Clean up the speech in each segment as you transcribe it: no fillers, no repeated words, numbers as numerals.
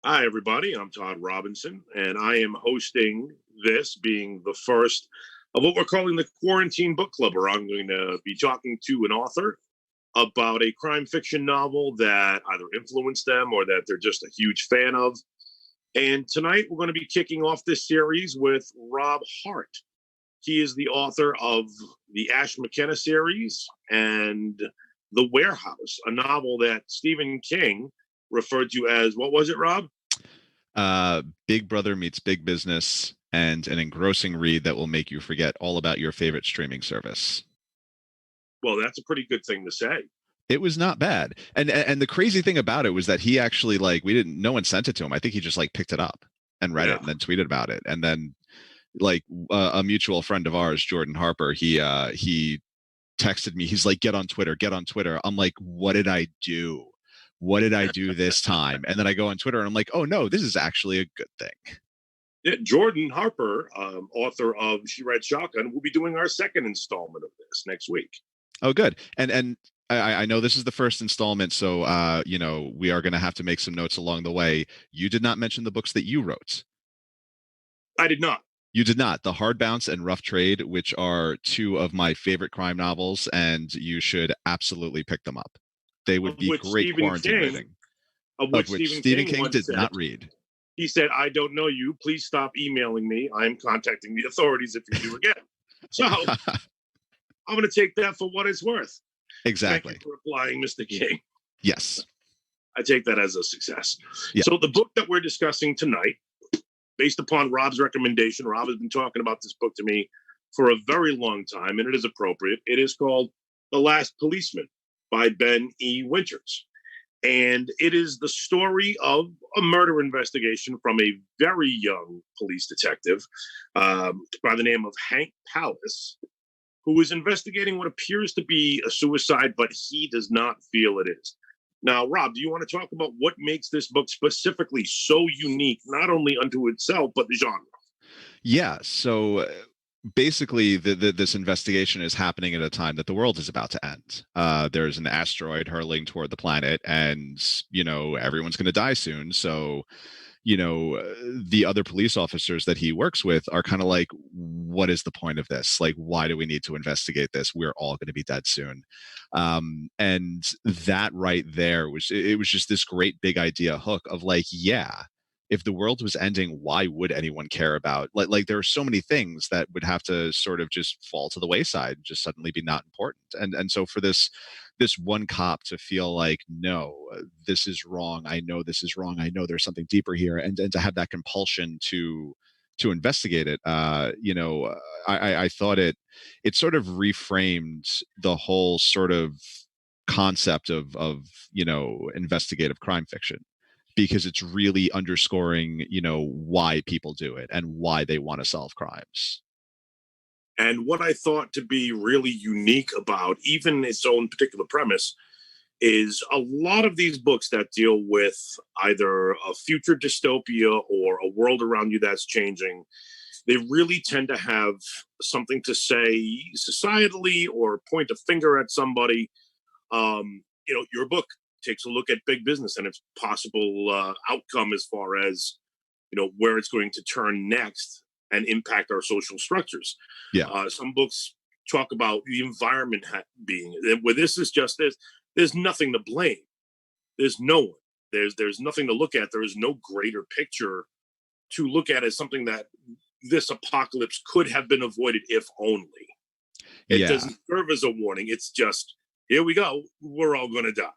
Hi, everybody. I'm Todd Robinson, and I am hosting this, being the first of what we're calling the Quarantine Book Club, where I'm going to be talking to an author about a crime fiction novel that either influenced them or that they're just a huge fan of. And tonight we're going to be kicking off this series with Rob Hart. He is the author of the Ash McKenna series and The Warehouse, a novel that Stephen King referred to as, what was it, Rob? Big Brother meets Big Business, and an engrossing read that will make you forget all about your favorite streaming service. Well, that's a pretty good thing to say. It was not bad, and the crazy thing about it was that he actually no one sent it to him. I think he just picked it up and read Yeah. it and then tweeted about it, and then a mutual friend of ours, Jordan Harper, he texted me. He's like, get on Twitter, get on Twitter. I'm like, what did I do? What did I do this time? And then I go on Twitter and I'm like, oh no, this is actually a good thing. Yeah, Jordan Harper, author of She Read Shotgun, will be doing our second installment of this next week. Oh, good. And I know this is the first installment, so we are going to have to make some notes along the way. You did not mention the books that you wrote. I did not. You did not. The Hard Bounce and Rough Trade, which are two of my favorite crime novels, and you should absolutely pick them up. They would be great quarantine reading. Of Of which which Stephen King once did said, not read. He said, "I don't know you. Please stop emailing me. I'm contacting the authorities if you do again." So I'm going to take that for what it's worth. Exactly. Thank you for replying, Mr. King. Yes. I take that as a success. Yeah. So the book that we're discussing tonight, based upon Rob's recommendation, Rob has been talking about this book to me for a very long time, and it is appropriate. It is called The Last Policeman by Ben E. Winters. And it is the story of a murder investigation from a very young police detective by the name of Hank Palace, who is investigating what appears to be a suicide, but he does not feel it is. Now, Rob, do you want to talk about what makes this book specifically so unique, not only unto itself, but the genre? Yeah. So basically, this investigation is happening at a time that the world is about to end. There's an asteroid hurling toward the planet, and everyone's going to die soon. So the other police officers that he works with are kind of like, what is the point of this? Like, why do we need to investigate this? We're all going to be dead soon. And that right there it was just this great big idea hook of like, yeah, if the world was ending, why would anyone care about there are so many things that would have to sort of just fall to the wayside, just suddenly be not important. And so for this one cop to feel like, no, this is wrong. I know this is wrong. I know there's something deeper here, and to have that compulsion to investigate it. I thought it sort of reframed the whole sort of concept of investigative crime fiction, because it's really underscoring why people do it and why they want to solve crimes. And what I thought to be really unique about even its own particular premise is a lot of these books that deal with either a future dystopia or a world around you that's changing, they really tend to have something to say societally or point a finger at somebody. Your book takes a look at big business and its possible outcome as far as where it's going to turn next and impact our social structures. Yeah. Some books talk about the environment being where this is just this. There's nothing to blame. There's no one. There's nothing to look at. There is no greater picture to look at as something that this apocalypse could have been avoided if only. It doesn't serve as a warning. It's just, here we go. We're all going to die.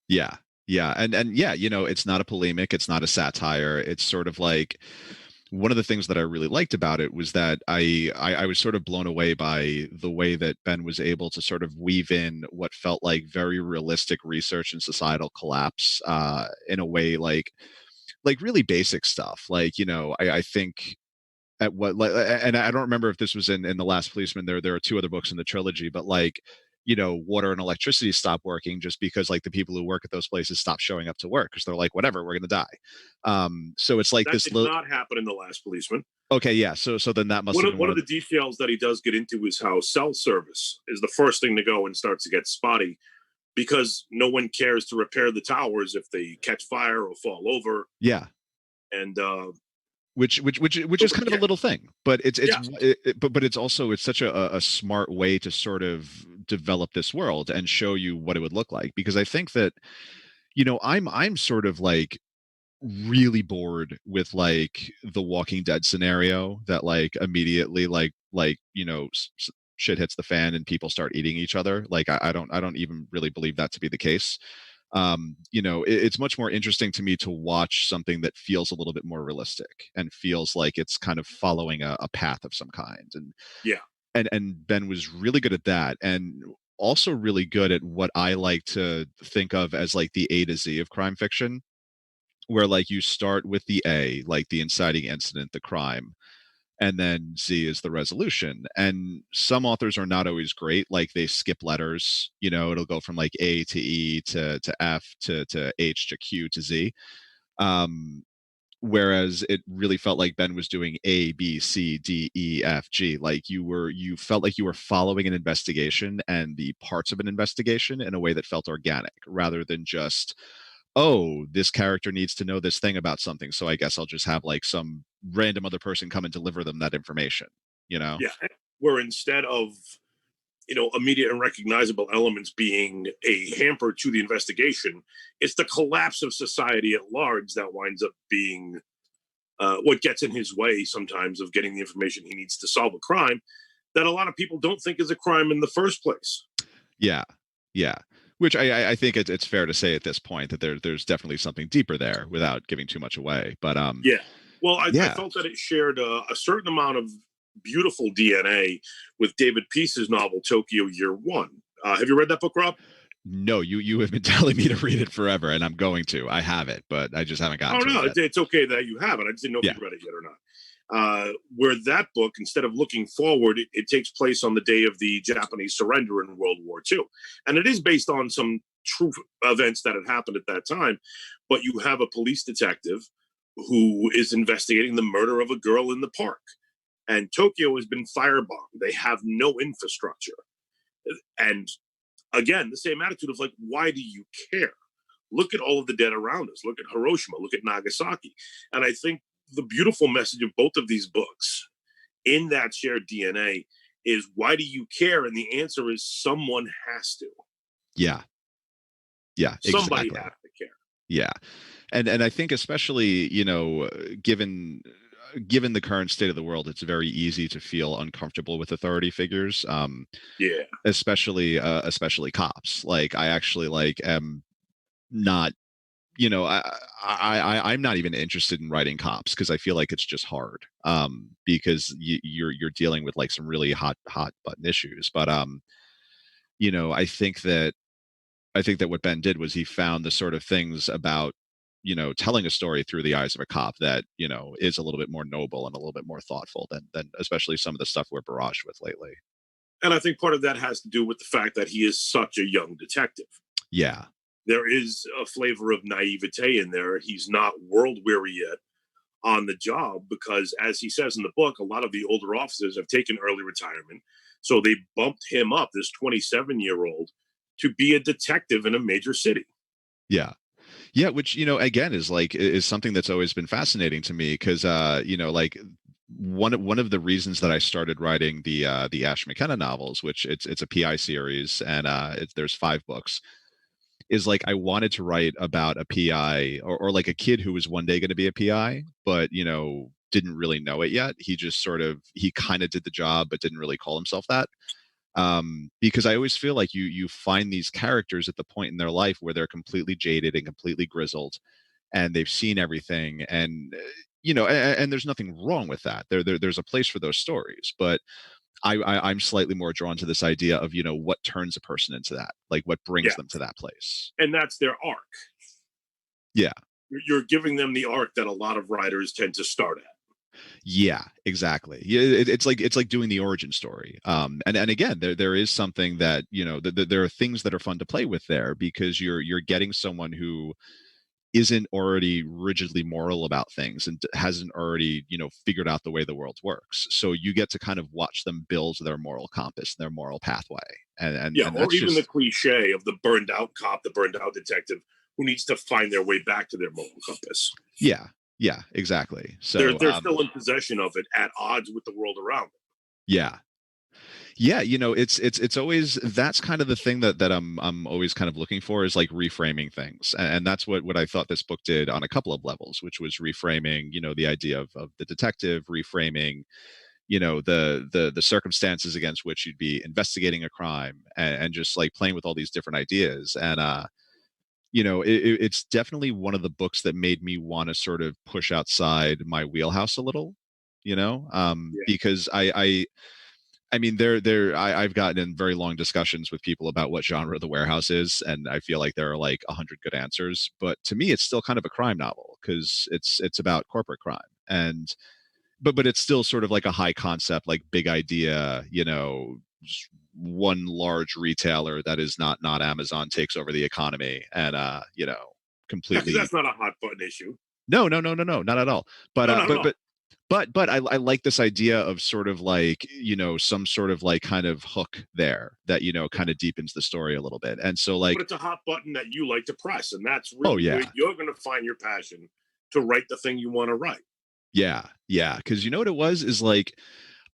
Yeah. Yeah. And yeah, it's not a polemic. It's not a satire. It's sort of like, one of the things that I really liked about it was that I was sort of blown away by the way that Ben was able to sort of weave in what felt like very realistic research and societal collapse in a way like really basic stuff. I think at what, and I don't remember if this was in The Last Policeman. There are two other books in the trilogy, but water and electricity stop working just because the people who work at those places stop showing up to work because they're like, whatever, we're gonna die. So it's like that this did not happen in The Last Policeman. Okay, yeah. So then that must have been one of the details that he does get into is how cell service is the first thing to go and starts to get spotty because no one cares to repair the towers if they catch fire or fall over. Yeah. And which is kind of a yeah, little thing, but yeah, but it's also it's such a smart way to sort of develop this world and show you what it would look like, because I think that I'm sort of like really bored with like the Walking Dead scenario that like immediately shit hits the fan and people start eating each other. Like I don't even really believe that to be the case. It's much more interesting to me to watch something that feels a little bit more realistic and feels like it's kind of following a path of some kind. And yeah, and Ben was really good at that, and also really good at what I like to think of as like the A to Z of crime fiction, where like you start with the A, like the inciting incident, the crime, and then Z is the resolution. And some authors are not always great. Like they skip letters, it'll go from like A to E to F to H to Q to Z. Um, Whereas it really felt like Ben was doing A, B, C, D, E, F, G. Like you felt like you were following an investigation and the parts of an investigation in a way that felt organic, rather than just, oh, this character needs to know this thing about something, so I guess I'll just have like some random other person come and deliver them that information, you know? yeah. Where instead of immediate and recognizable elements being a hamper to the investigation, it's the collapse of society at large that winds up being what gets in his way sometimes of getting the information he needs to solve a crime that a lot of people don't think is a crime in the first place. Yeah, yeah. Which I think it's fair to say at this point that there's definitely something deeper there without giving too much away. But Yeah. Well, I yeah. felt that it shared a certain amount of beautiful DNA with David Peace's novel Tokyo Year One. Have you read that book, Rob? No, you have been telling me to read it forever, and I'm going to. I have it, but I just haven't gotten Oh to it no, yet. it's okay that you have it. I just didn't know if Yeah. you read it yet or not. Where that book, instead of looking forward, it takes place on the day of the Japanese surrender in World War II, and it is based on some true events that had happened at that time. But you have a police detective who is investigating the murder of a girl in the park, and Tokyo has been firebombed. They have no infrastructure, and again, the same attitude of like, why do you care? Look at all of the dead around us. Look at Hiroshima. Look at Nagasaki. And I think the beautiful message of both of these books in that shared DNA is, why do you care? And the answer is, someone has to. Yeah. Yeah, Somebody exactly. has to care. Yeah. And I think especially, given the current state of the world, it's very easy to feel uncomfortable with authority figures. Yeah. Especially cops. Like I actually like am not, I'm not even interested in writing cops because I feel like it's just hard. Because you're dealing with like some really hot button issues. But you know, I think that what Ben did was he found the sort of things about, telling a story through the eyes of a cop that, is a little bit more noble and a little bit more thoughtful than especially some of the stuff we're barraged with lately. And I think part of that has to do with the fact that he is such a young detective. Yeah. There is a flavor of naivete in there. He's not world weary yet on the job because, as he says in the book, a lot of the older officers have taken early retirement. So they bumped him up, this 27-year-old, to be a detective in a major city. Yeah. Yeah, which, again is something that's always been fascinating to me because like one of the reasons that I started writing the Ash McKenna novels, which it's a PI series, and there's 5 books, is like I wanted to write about a PI, or like a kid who was one day going to be a PI, but didn't really know it yet. He kind of did the job but didn't really call himself that. Because I always feel like you find these characters at the point in their life where they're completely jaded and completely grizzled, and they've seen everything, and and there's nothing wrong with that. There's a place for those stories, but I'm slightly more drawn to this idea of what turns a person into that, like what brings Yeah. them to that place. And that's their arc. Yeah. You're giving them the arc that a lot of writers tend to start at. Yeah, exactly. Yeah, it's like doing the origin story. And again, there is something that there are things that are fun to play with there, because you're getting someone who isn't already rigidly moral about things and hasn't already figured out the way the world works. So you get to kind of watch them build their moral compass, their moral pathway, Yeah, and or that's even the just cliche of the burned out cop, the burned out detective who needs to find their way back to their moral compass. yeah. Yeah, exactly. They're So they're still in possession of it at odds with the world around them. yeah. Yeah, it's always that's kind of the thing that I'm always kind of looking for is like reframing things. And that's what I thought this book did on a couple of levels, which was reframing, the idea of the detective, reframing, the circumstances against which you'd be investigating a crime, and just like playing with all these different ideas. And it's definitely one of the books that made me want to sort of push outside my wheelhouse a little, Yeah. because I mean, I've gotten in very long discussions with people about what genre The Warehouse is, and I feel like there are like 100 good answers. But to me, it's still kind of a crime novel because it's about corporate crime, and but it's still sort of like a high concept, like big idea, just one large retailer that is not Amazon takes over the economy, and Yeah, because completely. that's not a hot button issue. No, not at all. But No, not at all. I like this idea of sort of like some sort of like kind of hook there that Yeah. kind of deepens the story a little bit. And so like, But it's a hot button that you like to press, and that's oh really where yeah, you're going to find your passion to write the thing you want to write. yeah, because you know what it was is like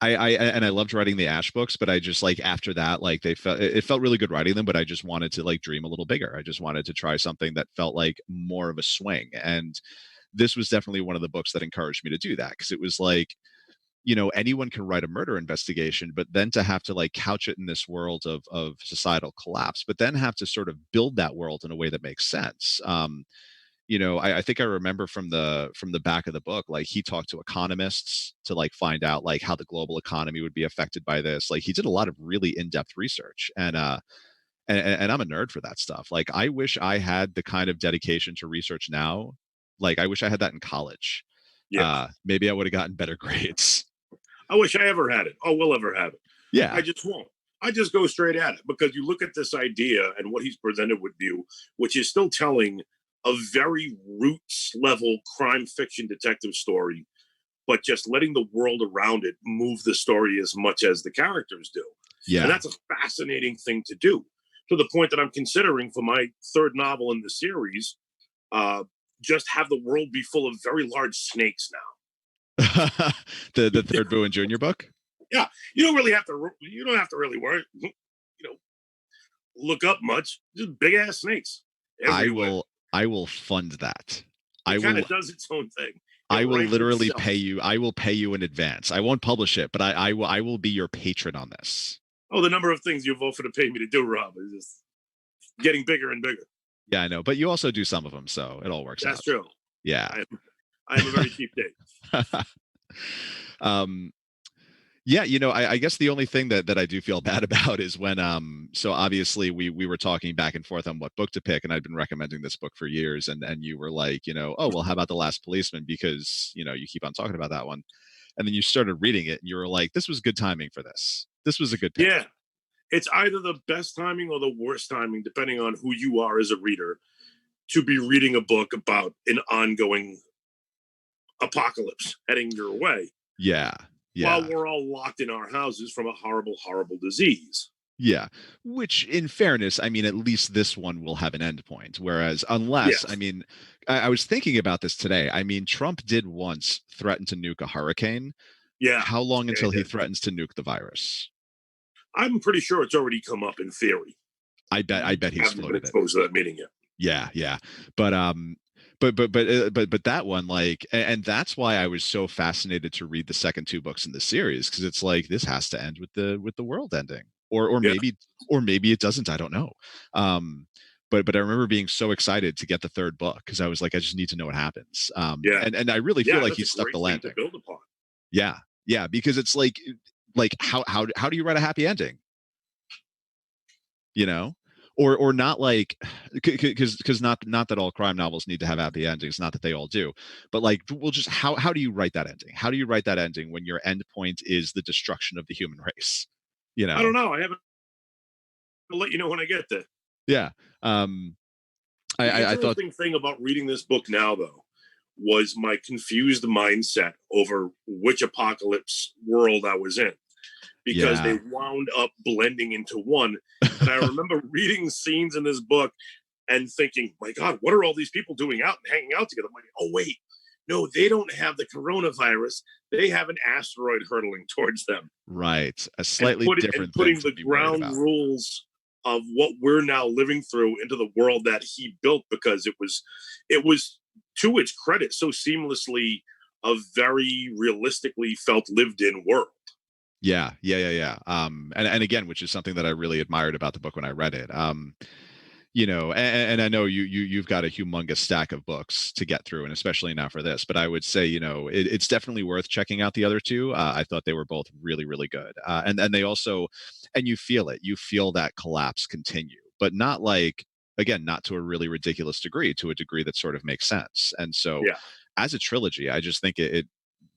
I loved writing the Ash books, but I just like after that, like it felt really good writing them, but I just wanted to like dream a little bigger. I just wanted to try something that felt like more of a swing. And this was definitely one of the books that encouraged me to do that, because it was like, anyone can write a murder investigation, but then to have to like couch it in this world of societal collapse, but then have to sort of build that world in a way that makes sense. I think I remember from the back of the book, like he talked to economists to like find out like how the global economy would be affected by this. Like he did a lot of really in-depth research, and I'm a nerd for that stuff. Like I wish I had the kind of dedication to research now. Like I wish I had that in college. Yeah. Maybe I would have gotten better grades. I wish I ever had it. Oh, we'll ever have it. I Yeah. just won't. I just go straight at it because you look at this idea and what he's presented with you, which is still telling a very roots level crime fiction detective story, but just letting the world around it move the story as much as the characters do. And Yeah. that's a fascinating thing to do, to the point that I'm considering for my third novel in the series, uh, just have the world be full of very large snakes The third Boo and Junior book. Yeah, you don't really have to. You don't have to really worry. Look up much. Just big ass snakes I everywhere. will I will fund that. I It kind will of does its own thing. It I will writes literally itself. pay you. I will pay you in advance. I won't publish it, but I will be your patron on this. Oh, the number of things you've offered to pay me to do, Rob, is just getting bigger and bigger. Yeah, I know, but you also do some of them, so it all works That's out. true. Yeah. I am a very cheap date. um yeah, I guess the only thing that I do feel bad about is when so obviously we were talking back and forth on what book to pick, and I'd been recommending this book for years, and you were like, oh well, how about The Last Policeman, because you keep on talking about that one. And then you started reading it and you were like, this was good timing for this. This was a good pick. Yeah, it's either the best timing or the worst timing, depending on who you are as a reader, to be reading a book about an ongoing apocalypse heading your way Yeah. while Yeah. we're all locked in our houses from a horrible, horrible disease. Yeah. Which, in fairness, I mean, at least this one will have an end point. Whereas, unless, I Yes. mean, I was thinking about this today. I mean, Trump did once threaten to nuke a hurricane. Yeah. How long Yeah, until he threatens to nuke the virus? I'm pretty sure it's already come up in theory. I bet I he's haven't been floated it. exposed to that meeting yet. Yeah. But that one, like, and that's why I was so fascinated to read the second two books in the series, because it's like this has to end with the world ending, or Yeah. maybe it doesn't. I don't know. But I remember being so excited to get the third book because I was like, I just need to know what happens. Yeah. And I really feel Yeah. like That's he a stuck great the thing to landing. build upon. Yeah, because it's like how do you write a happy ending? You know, or not, like, because not that all crime novels need to have happy endings, not that they all do, but like, well, just how do you write that ending? How do you write that ending when your end point is the destruction of the human race? you I don't know know. I haven't. I'll let you know when I get there. yeah. um The I thought, interesting thing about reading this book now, though, was my confused mindset over which apocalypse world I was in, because they yeah. wound up blending into one. And I remember reading scenes in this book and thinking, my God, what are all these people doing out and hanging out together? I'm like, oh, wait, no, they don't have the coronavirus. They have an asteroid hurtling towards them. Right. A And slightly different thing putting to the be worried ground about. rules of what we're now living through into the world that he built, because it was to its credit so seamlessly a very realistically felt lived in world. Yeah. And again, which is something that I really admired about the book when I read it. And I know you've got a humongous stack of books to get through, and especially now for this. But I would say, it's definitely worth checking out the other two. I thought they were both really, really good, and they also, and you feel it, you feel that collapse continue, but not like, again, not to a really ridiculous degree, to a degree that sort of makes sense. And so, Yeah. as a trilogy, I just think it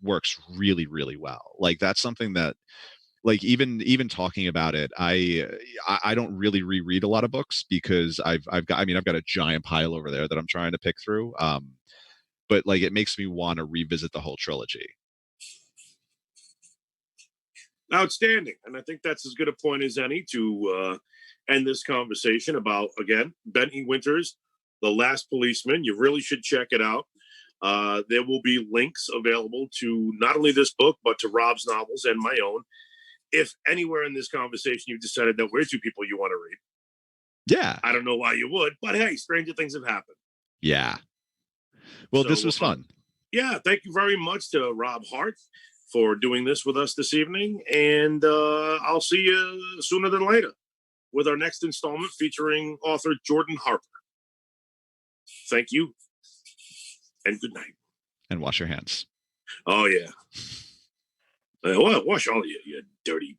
works really, really well. Like that's something that, like, even talking about it, I don't really reread a lot of books because I've got, I mean, I've got a giant pile over there that I'm trying to pick through. But like it makes me want to revisit the whole trilogy. Outstanding. And I think that's as good a point as any to end this conversation about, again, Benny Winters, The Last Policeman. You really should check it out. There will be links available to not only this book, but to Rob's novels and my own. If anywhere in this conversation you've decided that we're two people you want to read, Yeah. I don't know why you would, but hey, stranger things have happened. Yeah. Well, So, this was fun. Yeah, thank you very much to Rob Hart for doing this with us this evening. And I'll see you sooner than later with our next installment featuring author Jordan Harper. Thank you and good night. And wash your hands. Oh, yeah. Wash all of you dirty